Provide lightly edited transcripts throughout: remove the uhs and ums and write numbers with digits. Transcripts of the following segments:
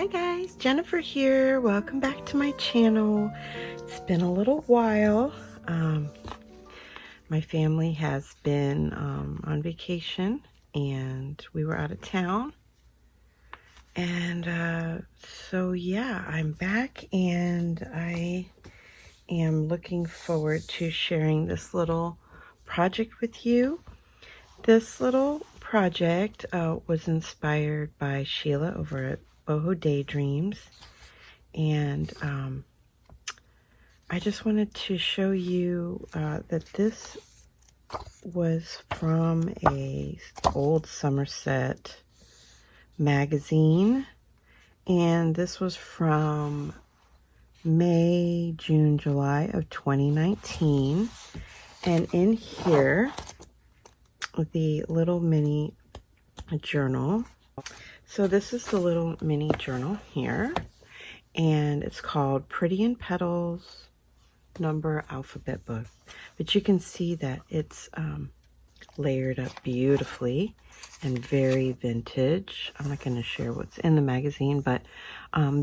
Hi guys, Jennifer here. Welcome back to my channel. It's been a little while. My family has been on vacation and we were out of town. And so yeah, I'm back and I am looking forward to sharing this little project with you. This little project was inspired by Sheila over at Boho Daydreams, and I just wanted to show you that this was from a old Somerset magazine, and this was from May, June, July of 2019. And in here, the little mini journal. So this is the little mini journal here, and it's called Pretty in Petals Number Alphabet Book. But you can see that it's layered up beautifully and very vintage. I'm not going to share what's in the magazine, but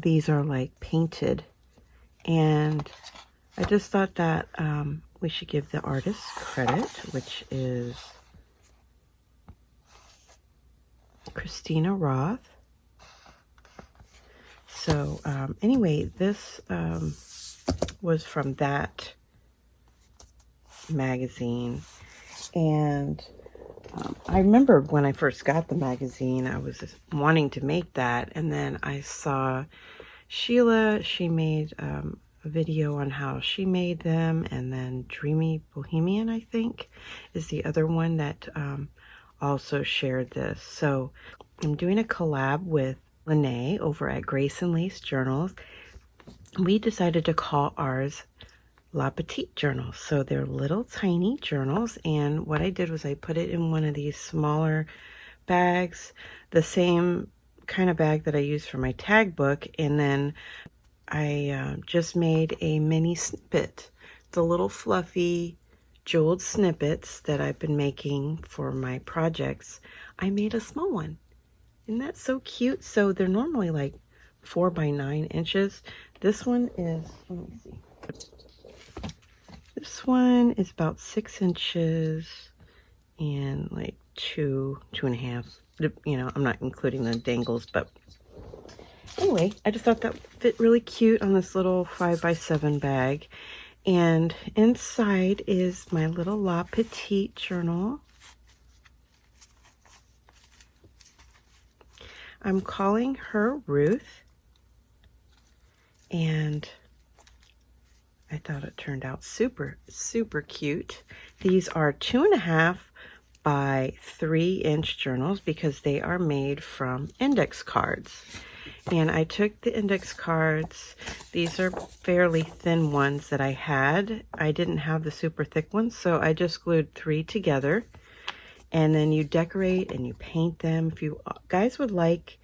these are like painted, and I just thought that we should give the artist credit, which is Christina Roth. So anyway, this was from that magazine, and I remember when I first got the magazine, I was wanting to make that, and then I saw Sheila. She made a video on how she made them, and then Dreamy Bohemian, I think, is the other one that also shared this. So I'm doing a collab with Lynnae over at Grace and Lace Journals. We decided to call ours La Petite Journal. So they're little tiny journals, and what I did was I put it in one of these smaller bags, the same kind of bag that I use for my tag book, and then I just made a mini snippet, the little fluffy jeweled snippets that I've been making for my projects. I made a small one. Isn't that so cute? So they're normally like 4 by 9 inches. This one is, let me see. This one is about 6 inches and like 2.5. You know, I'm not including the dangles, but anyway, I just thought that fit really cute on this little 5 by 7 bag. And inside is my little La Petite journal. I'm calling her Ruth, and I thought it turned out super, super cute. These are 2.5 by 3-inch journals because they are made from index cards. And I took the index cards. These are fairly thin ones that I had. I didn't have the super thick ones, so I just glued 3 together. And then you decorate and you paint them. If you guys would like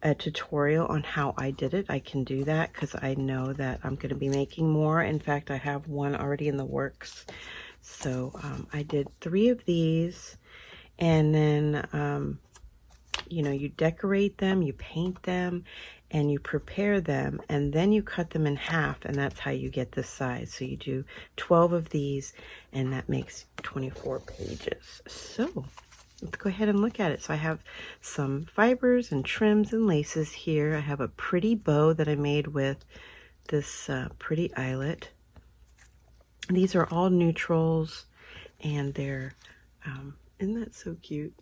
a tutorial on how I did it, I can do that, because I know that I'm going to be making more. In fact, I have one already in the works. So I did 3 of these, and then you know, you decorate them, you paint them, and you prepare them, and then you cut them in half, and that's how you get this size. So you do 12 of these, and that makes 24 pages. So let's go ahead and look at it. So I have some fibers and trims and laces here. I have a pretty bow that I made with this pretty eyelet. These are all neutrals, and they're, isn't that so cute?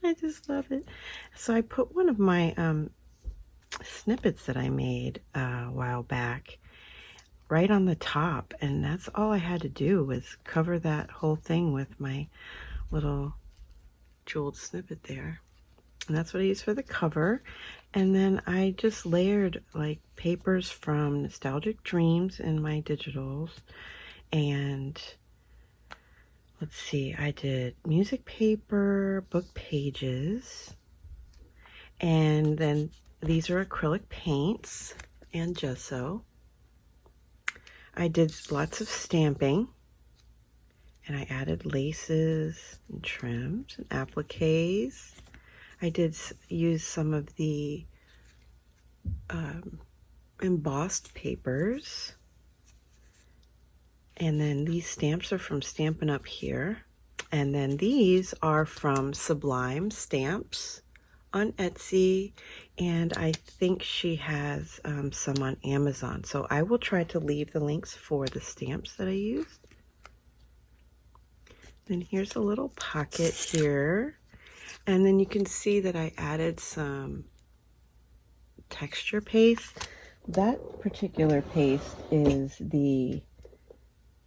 I just love it. So I put one of my snippets that I made a while back right on the top, and that's all I had to do was cover that whole thing with my little jeweled snippet there. And that's what I used for the cover. And then I just layered like papers from Nostalgic Dreams in my digitals, and let's see, I did music paper, book pages, and then these are acrylic paints and gesso. I did lots of stamping, and I added laces and trims and appliques. I did use some of the embossed papers. And then these stamps are from Stampin' Up! Here. And then these are from Sublime Stamps on Etsy. And I think she has some on Amazon. So I will try to leave the links for the stamps that I used. Then here's a little pocket here. And then you can see that I added some texture paste. That particular paste is the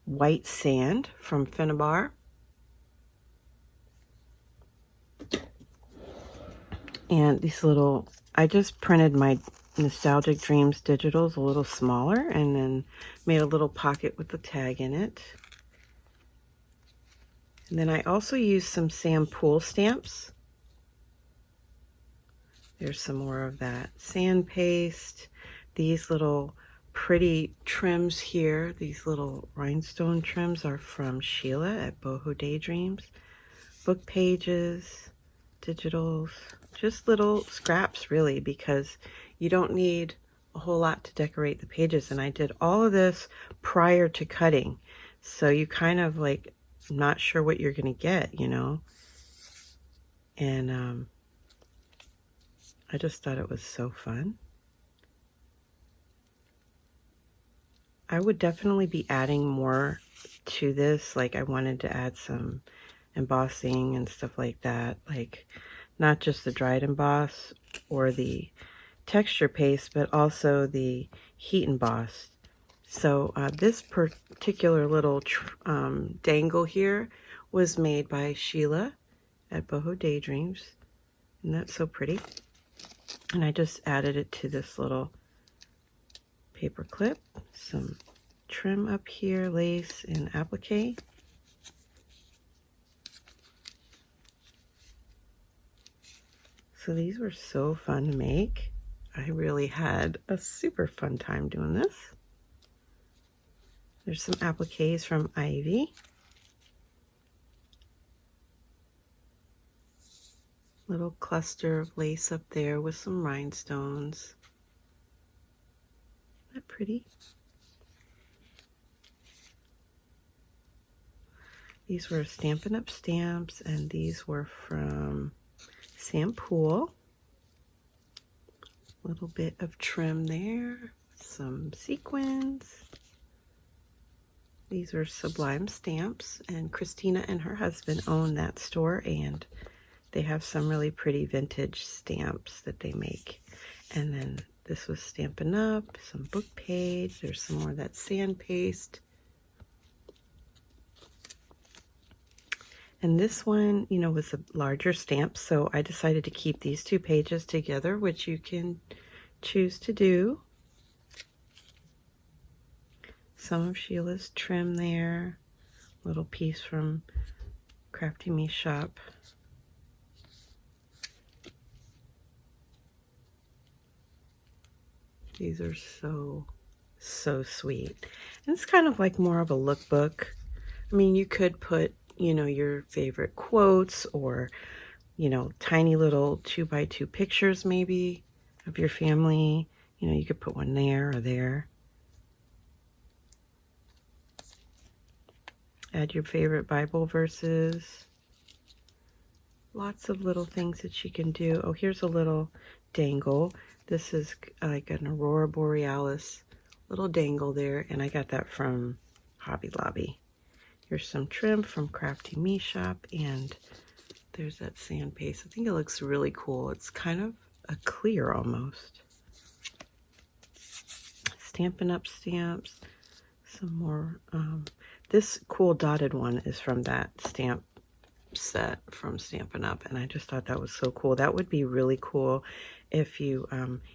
white sand from Finnabar. And these little, I just printed my Nostalgic Dreams digitals a little smaller and then made a little pocket with the tag in it. And then I also used some Sam Pool stamps. There's some more of that sand paste. These little pretty trims here, these little rhinestone trims are from Sheila at Boho Daydreams. Book pages, digitals, just little scraps really, because you don't need a whole lot to decorate the pages. And I did all of this prior to cutting. So you kind of like not sure what you're going to get, you know. And I just thought it was so fun. I would definitely be adding more to this. Like I wanted to add some embossing and stuff like that. Like not just the dried emboss or the texture paste, but also the heat embossed. So this particular little dangle here was made by Sheila at Boho Daydreams. And that's so pretty. And I just added it to this little paper clip, some trim up here, lace and applique. So these were so fun to make. I really had a super fun time doing this. There's some appliques from Ivy. Little cluster of lace up there with some rhinestones. Isn't that pretty? These were Stampin' Up! Stamps, and these were from Sam Pool. Little bit of trim there, some sequins. These are Sublime Stamps, and Christina and her husband own that store, and they have some really pretty vintage stamps that they make. And then this was Stampin' Up!, some book page. There's some more of that sand paste. And this one, you know, was a larger stamp, so I decided to keep these two pages together, which you can choose to do. Some of Sheila's trim there. Little piece from Crafty Me Shop. These are so sweet. And it's kind of like more of a lookbook. I mean, you could put, you know, your favorite quotes or, you know, tiny little 2x2 pictures maybe of your family. You know, you could put one there or there. Add your favorite Bible verses. Lots of little things that you can do. Oh, here's a little dangle. This is like an Aurora Borealis little dangle there, and I got that from Hobby Lobby. Here's some trim from Crafty Me Shop, and there's that sand paste. I think it looks really cool. It's kind of a clear almost. Stampin' Up! Stamps. Some more. This cool dotted one is from that stamp set from Stampin' Up! And I just thought that was so cool. That would be really cool if you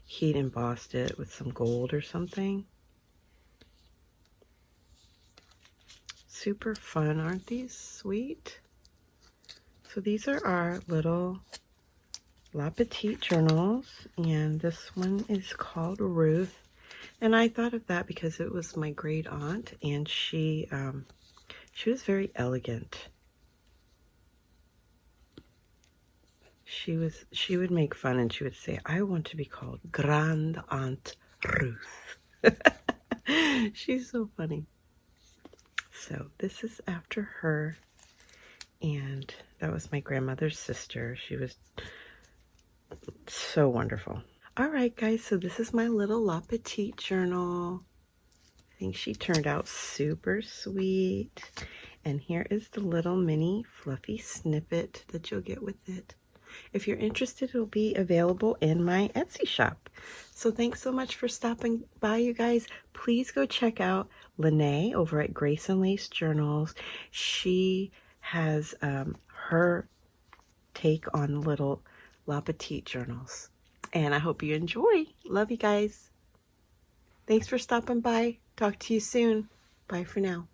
heat embossed it with some gold or something. Super fun. Aren't these sweet? So these are our little La Petite Journals, and this one is called Ruth. And I thought of that because it was my great aunt, and she was very elegant. she would make fun and she would say, I want to be called Grand Aunt Ruth. She's so funny. So this is after her, and that was my grandmother's sister. She was so wonderful. All right, guys, so this is my little La Petite journal. I think she turned out super sweet. And here is the little mini fluffy snippet that you'll get with it. If you're interested, it'll be available in my Etsy shop. So thanks so much for stopping by, you guys. Please go check out Lynnae over at Grace and Lace Journals. She has her take on little La Petite journals. And I hope you enjoy. Love you guys. Thanks for stopping by. Talk to you soon. Bye for now.